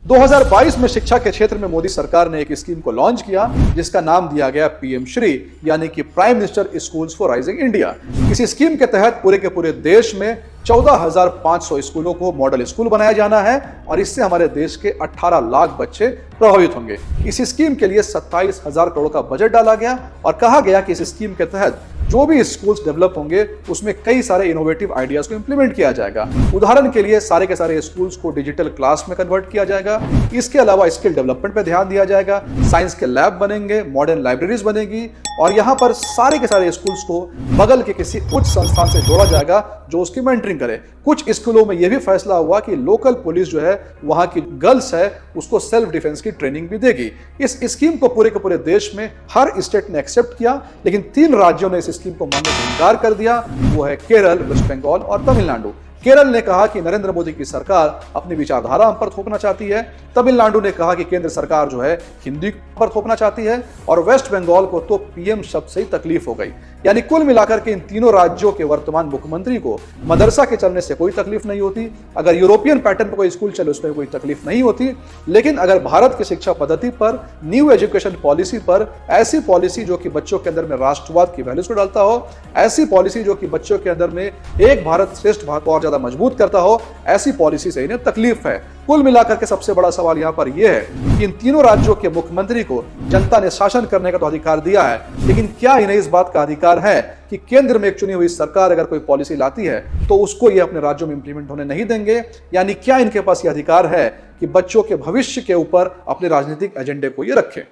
2022 में शिक्षा के क्षेत्र में मोदी सरकार ने एक स्कीम को लॉन्च किया जिसका नाम दिया गया पीएम श्री, यानी कि prime minister schools for rising India. इस स्कीम के तहत पूरे के पूरे देश में 14,500 स्कूलों को मॉडल स्कूल बनाया जाना है और इससे हमारे देश के 18 लाख बच्चे प्रभावित होंगे। इस स्कीम के लिए 27,000 करोड़ का बजट डाला गया और कहा गया कि इस स्कीम के तहत जो भी स्कूल्स डेवलप होंगे उसमें कई सारे इनोवेटिव आइडियाज को इंप्लीमेंट किया जाएगा। उदाहरण के लिए सारे के सारे स्कूल्स को डिजिटल क्लास में कन्वर्ट किया जाएगा। इसके अलावा स्किल डेवलपमेंट पे ध्यान दिया जाएगा, साइंस के लैब बनेंगे, मॉडर्न लाइब्रेरीज बनेगी और यहाँ पर सारे के सारे स्कूल्स को बगल के किसी उच्च संस्थान से जोड़ा जाएगा जो उसकी मेंटरिंग करे। कुछ स्कूलों में यह भी फैसला हुआ कि लोकल पुलिस जो है वहां की गर्ल्स है उसको सेल्फ डिफेंस की ट्रेनिंग भी देगी। इस स्कीम को पूरे के पूरे देश में हर स्टेट ने एक्सेप्ट किया, लेकिन 3 राज्यों ने इस स्कीम को मानने से इनकार कर दिया। वो है केरल, वेस्ट बंगाल और तमिलनाडु। केरल ने कहा कि नरेंद्र मोदी की सरकार अपनी विचारधारा हम पर थोपना चाहती है। तमिलनाडु ने कहा कि केंद्र सरकार जो है हिंदी पर थोपना चाहती है और वेस्ट बंगाल को तो पीएम शब्द से ही तकलीफ हो गई। यानी कुल मिलाकर के इन तीनों राज्यों के वर्तमान मुख्यमंत्री को मदरसा के चलने से कोई तकलीफ नहीं होती। अगर यूरोपियन पैटर्न पर कोई स्कूल चले उसमें कोई तकलीफ नहीं होती, लेकिन अगर भारत की शिक्षा पद्धति पर, न्यू एजुकेशन पॉलिसी पर, ऐसी पॉलिसी जो कि बच्चों के अंदर में राष्ट्रवाद की वैल्यूज को डालता हो, ऐसी पॉलिसी जो कि बच्चों के अंदर में एक भारत श्रेष्ठ भारत को और ज्यादा मजबूत करता हो, ऐसी पॉलिसी से इन्हें तकलीफ है। कुल मिलाकर के सबसे बड़ा सवाल यहाँ पर यह है कि इन तीनों राज्यों के मुख्यमंत्री को जनता ने शासन करने का तो अधिकार दिया है, लेकिन क्या इन्हें इस बात का अधिकार है कि केंद्र में एक चुनी हुई सरकार अगर कोई पॉलिसी लाती है तो उसको ये अपने राज्यों में इंप्लीमेंट होने नहीं देंगे? यानी क्या इनके पास ये अधिकार है कि बच्चों के भविष्य के ऊपर अपने राजनीतिक एजेंडे को ये रखें?